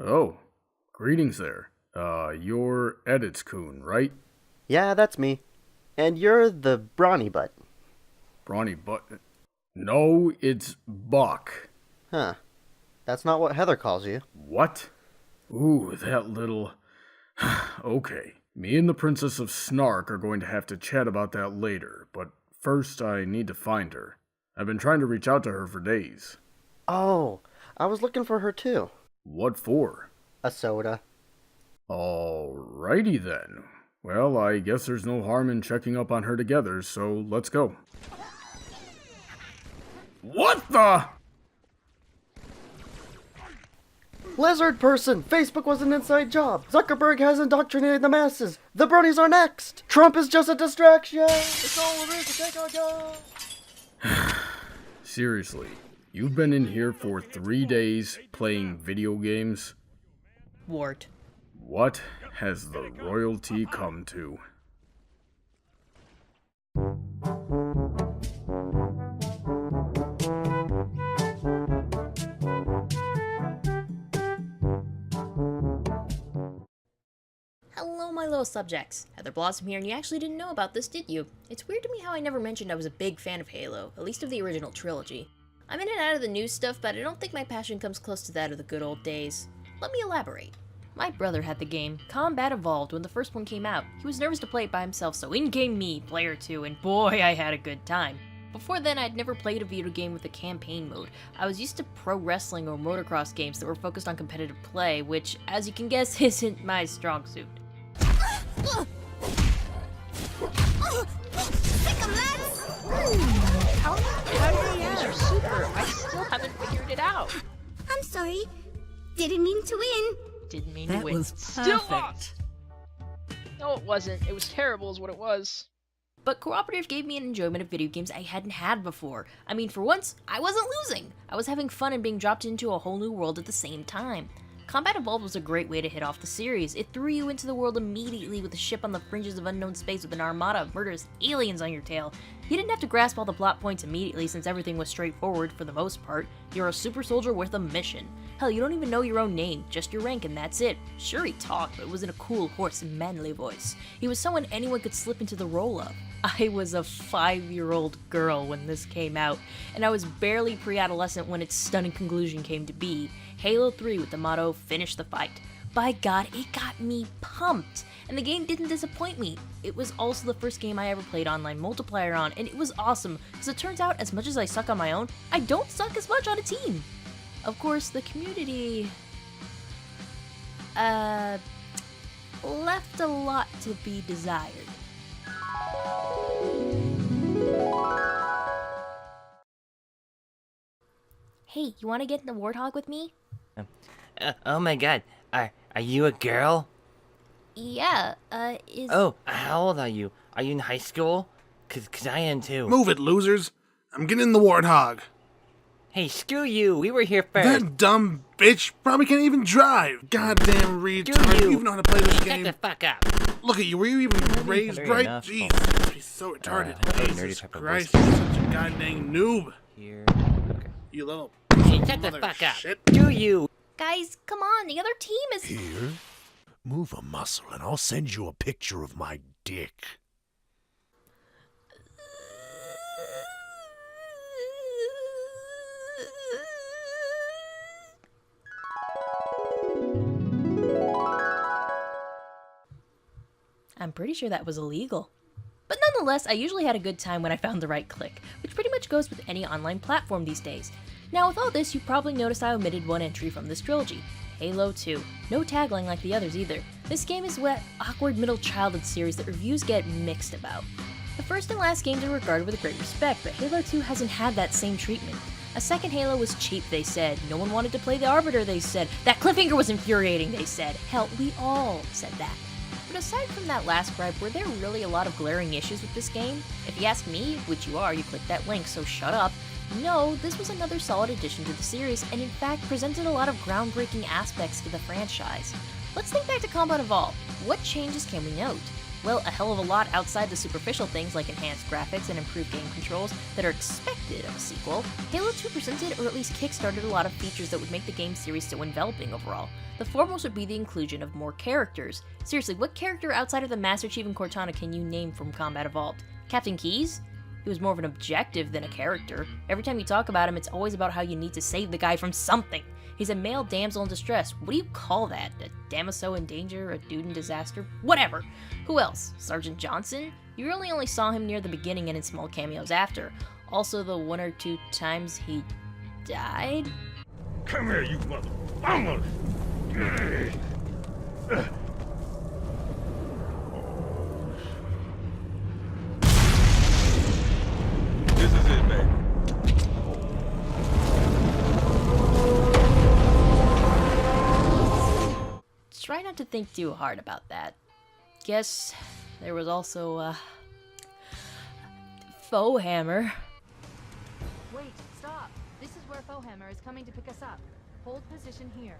Oh, greetings there. You're Editz Khun, right? Yeah, that's me. And you're the Brawny Buck. Brawny Buck? No, it's Buck. Huh. That's not what Heather calls you. What? Ooh, that little... Okay, me and the Princess of Snark are going to have to chat about that later, but first I need to find her. I've been trying to reach out to her for days. Oh, I was looking for her too. What for? A soda. Alrighty then. Well, I guess there's no harm in checking up on her together, so let's go. What the? Lizard person! Facebook was an inside job! Zuckerberg has indoctrinated the masses! The bronies are next! Trump is just a distraction! It's all there is to take our job! Seriously, you've been in here for 3 days playing video games? Wart. What has the royalty come to? Hello, my little subjects. Heather Blossom here, and you actually didn't know about this, did you? It's weird to me how I never mentioned I was a big fan of Halo, at least of the original trilogy. I'm in and out of the new stuff, but I don't think my passion comes close to that of the good old days. Let me elaborate. My brother had the game, Combat Evolved, when the first one came out. He was nervous to play it by himself, so in came me, player 2, and boy, I had a good time. Before then, I'd never played a video game with a campaign mode. I was used to pro wrestling or motocross games that were focused on competitive play, which, as you can guess, isn't my strong suit. How do you use your super? I still haven't figured it out. I'm sorry. Didn't mean to win. Didn't mean That to win. was Still perfect. lost. No, it wasn't. It was terrible is what it was. But cooperative gave me an enjoyment of video games I hadn't had before. I mean, for once, I wasn't losing. I was having fun and being dropped into a whole new world at the same time. Combat Evolved was a great way to hit off the series. It threw you into the world immediately with a ship on the fringes of unknown space with an armada of murderous aliens on your tail. You didn't have to grasp all the plot points immediately since everything was straightforward for the most part. You're a super soldier with a mission. Hell, you don't even know your own name, just your rank and that's it. Sure, he talked, but it was in a cool, hoarse, and manly voice. He was someone anyone could slip into the role of. I was a 5-year-old girl when this came out, and I was barely pre-adolescent when its stunning conclusion came to be. Halo 3 with the motto, "Finish the fight." By God, it got me pumped! And the game didn't disappoint me. It was also the first game I ever played online multiplayer on, and it was awesome, because it turns out as much as I suck on my own, I don't suck as much on a team. Of course, the community... left a lot to be desired. Hey, you want to get in the Warthog with me? Oh my god, are you a girl? Yeah, Oh, how old are you? Are you in high school? Cause I am too. Move it, losers. I'm getting in the Warthog. Hey, screw you, we were here first. That dumb bitch probably can't even drive. Goddamn retard. You even know how to play this Shut game. the fuck up. Look at you. Were you even raised Fair right? enough. Jeez. He's so retarded. nerdy Jesus type of Christ. voice. You're such a goddamn noob. Here, okay. You little Hey, shut the mother fuck up. shit. Screw you. guys, come on, the other team is... Here? Move a muscle and I'll send you a picture of my dick. I'm pretty sure that was illegal. But nonetheless, I usually had a good time when I found the right click, which pretty much goes with any online platform these days. Now with all this, you probably noticed I omitted one entry from this trilogy, Halo 2. No tagline like the others either. This game is that awkward middle childhood series that reviews get mixed about. The first and last games are regarded with great respect, but Halo 2 hasn't had that same treatment. A second Halo was cheap, they said. No one wanted to play the Arbiter, they said. That cliffhanger was infuriating, they said. Hell, we all said that. But aside from that last gripe, were there really a lot of glaring issues with this game? If you ask me, which you are, you clicked that link, so shut up. No, this was another solid addition to the series, and in fact presented a lot of groundbreaking aspects to the franchise. Let's think back to Combat Evolved. What changes can we note? Well, a hell of a lot outside the superficial things like enhanced graphics and improved game controls that are expected of a sequel. Halo 2 presented, or at least kickstarted, a lot of features that would make the game series so enveloping overall. The foremost would be the inclusion of more characters. Seriously, what character outside of the Master Chief and Cortana can you name from Combat Evolved? Captain Keyes? He was more of an objective than a character. Every time you talk about him, it's always about how you need to save the guy from something. He's a male damsel in distress. What do you call that? A damaso in danger? A dude in disaster? Whatever. Who else? Sergeant Johnson? You really only saw him near the beginning and in small cameos after. Also the 1 or 2 times he died? Come here, you mother... Almost! This is it, baby. Try not to think too hard about that. Guess there was also, Foehammer. Wait, stop. This is where Foehammer is coming to pick us up. Hold position here.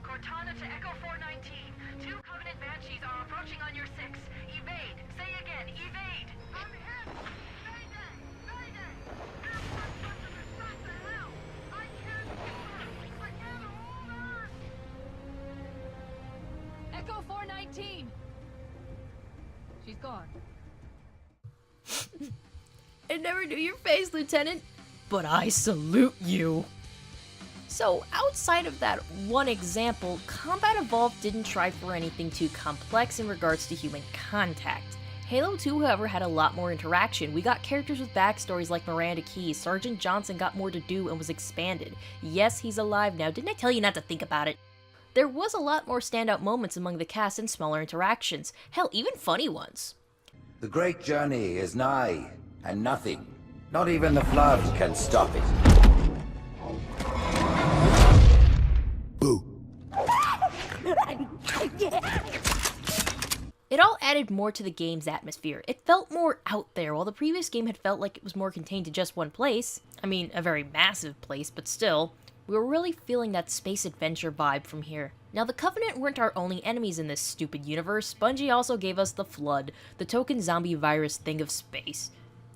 Cortana to Echo 419. 2 Covenant Banshees are approaching on your 6. Evade. Say again, evade. I'm hit. Mayday. Mayday. Everyone customers, what the hell? I can't hold her. I can't hold her. Echo 419! She's gone. I never knew your face, Lieutenant, but I salute you. So, outside of that one example, Combat Evolved didn't try for anything too complex in regards to human contact. Halo 2, however, had a lot more interaction. We got characters with backstories like Miranda Keyes. Sergeant Johnson got more to do and was expanded. Yes, he's alive now. Didn't I tell you not to think about it? There was a lot more standout moments among the cast and smaller interactions. Hell, even funny ones. The great journey is nigh, and nothing, not even the flood, can stop it. Boo. It all added more to the game's atmosphere. It felt more out there, while the previous game had felt like it was more contained to just one place. I mean, a very massive place, but still. We were really feeling that space adventure vibe from here. Now, the Covenant weren't our only enemies in this stupid universe. Bungie also gave us the Flood, the token zombie virus thing of space.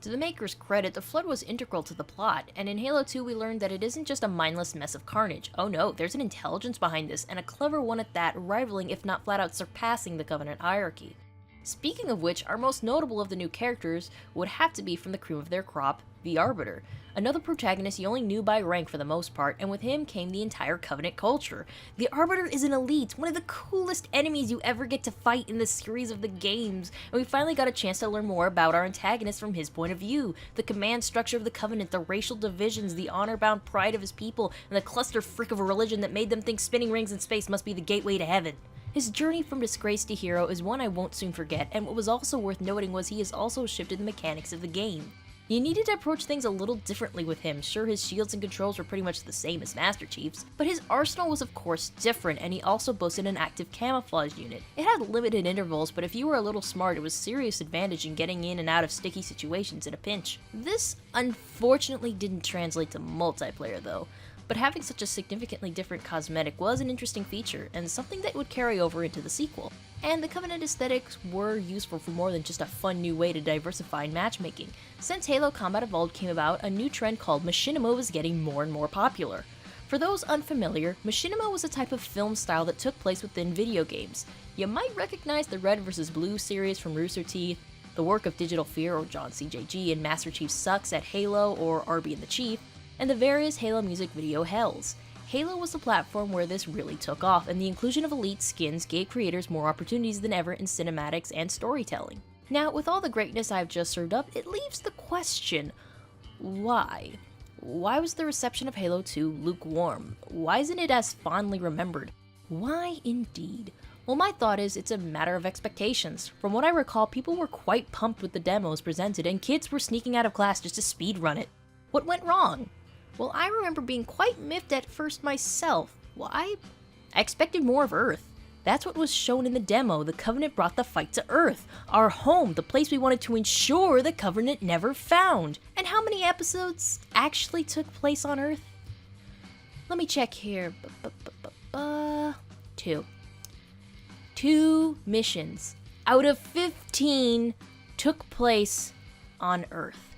To the maker's credit, the Flood was integral to the plot, and in Halo 2 we learned that it isn't just a mindless mess of carnage. Oh no, there's an intelligence behind this, and a clever one at that, rivaling if not flat out surpassing the Covenant hierarchy. Speaking of which, our most notable of the new characters would have to be from the cream of their crop, the Arbiter. Another protagonist you only knew by rank for the most part, and with him came the entire Covenant culture. The Arbiter is an elite, one of the coolest enemies you ever get to fight in the series of the games, and we finally got a chance to learn more about our antagonist from his point of view. The command structure of the Covenant, the racial divisions, the honor-bound pride of his people, and the cluster frick of a religion that made them think spinning rings in space must be the gateway to heaven. His journey from disgrace to hero is one I won't soon forget, and what was also worth noting was he has also shifted the mechanics of the game. You needed to approach things a little differently with him. Sure, his shields and controls were pretty much the same as Master Chief's, but his arsenal was of course different, and he also boasted an active camouflage unit. It had limited intervals, but if you were a little smart, it was serious advantage in getting in and out of sticky situations in a pinch. This unfortunately didn't translate to multiplayer though, but having such a significantly different cosmetic was an interesting feature, and something that would carry over into the sequel. And the Covenant aesthetics were useful for more than just a fun new way to diversify in matchmaking. Since Halo Combat Evolved came about, a new trend called machinima was getting more and more popular. For those unfamiliar, machinima was a type of film style that took place within video games. You might recognize the Red vs. Blue series from Rooster Teeth, the work of Digital Fear or John CJG and Master Chief Sucks at Halo or RB and the Chief, and the various Halo music video hells. Halo was the platform where this really took off, and the inclusion of elite skins gave creators more opportunities than ever in cinematics and storytelling. Now, with all the greatness I've just served up, it leaves the question, why? Why was the reception of Halo 2 lukewarm? Why isn't it as fondly remembered? Why indeed? Well, my thought is it's a matter of expectations. From what I recall, people were quite pumped with the demos presented, and kids were sneaking out of class just to speedrun it. What went wrong? Well, I remember being quite miffed at first myself. Well, I expected more of Earth. That's what was shown in the demo. The Covenant brought the fight to Earth, our home, the place we wanted to ensure the Covenant never found. And how many episodes actually took place on Earth? Let me check here. 2. 2 missions out of 15 took place on Earth.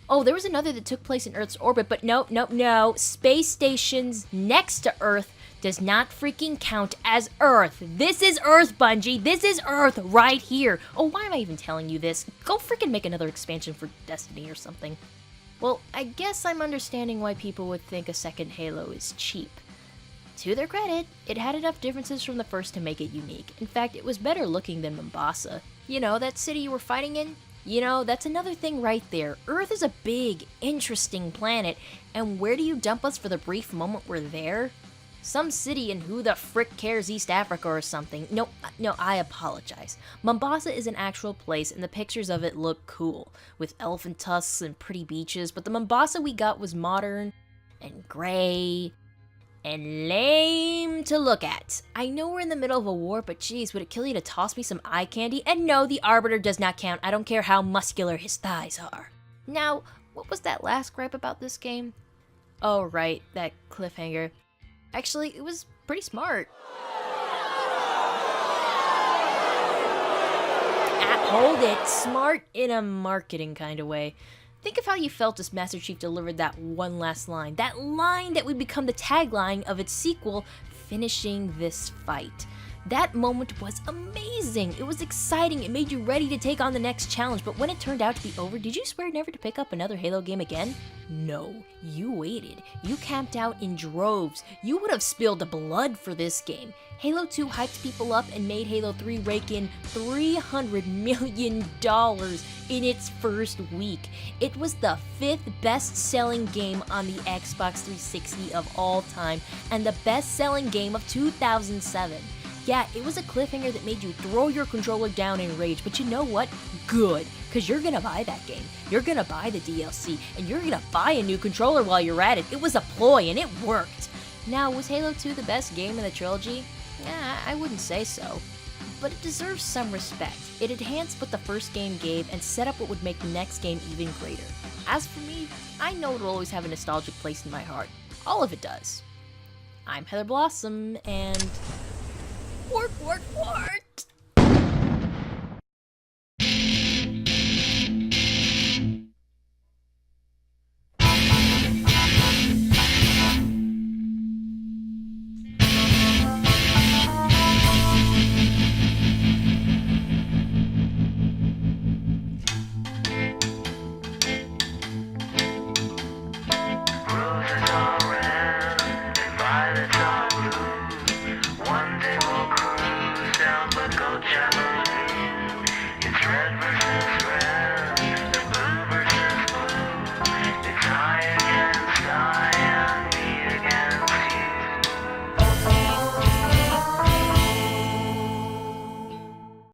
Oh, there was another that took place in Earth's orbit, but no. Space stations next to Earth does not freaking count as Earth. This is Earth, Bungie. This is Earth right here. Oh, why am I even telling you this? Go freaking make another expansion for Destiny or something. Well, I guess I'm understanding why people would think a second Halo is cheap. To their credit, it had enough differences from the first to make it unique. In fact, it was better looking than Mombasa. You know, that city you were fighting in? You know, that's another thing right there. Earth is a big, interesting planet, and where do you dump us for the brief moment we're there? Some city in who the frick cares, East Africa or something. No, I apologize. Mombasa is an actual place, and the pictures of it look cool, with elephant tusks and pretty beaches, but the Mombasa we got was modern, and gray, and lame to look at. I know we're in the middle of a war, but geez, would it kill you to toss me some eye candy? And no, the Arbiter does not count. I don't care how muscular his thighs are. Now, what was that last gripe about this game? Oh, right, that cliffhanger. Actually, it was pretty smart. Hold it, smart in a marketing kind of way. Think of how you felt as Master Chief delivered that one last line. That line that would become the tagline of its sequel, finishing this fight. That moment was amazing. It was exciting. It made you ready to take on the next challenge. But when it turned out to be over, did you swear never to pick up another Halo game again? No. You waited. You camped out in droves. You would have spilled blood for this game. Halo 2 hyped people up and made Halo 3 rake in $300 million in its first week. It was the 5th best-selling game on the Xbox 360 of all time, and the best-selling game of 2007. Yeah, it was a cliffhanger that made you throw your controller down in rage, but you know what? Good, because you're gonna buy that game. You're gonna buy the DLC, and you're gonna buy a new controller while you're at it. It was a ploy, and it worked. Now, was Halo 2 the best game in the trilogy? Yeah, I wouldn't say so. But it deserves some respect. It enhanced what the first game gave and set up what would make the next game even greater. As for me, I know it'll always have a nostalgic place in my heart. All of it does. I'm Heather Blossom, and... Work!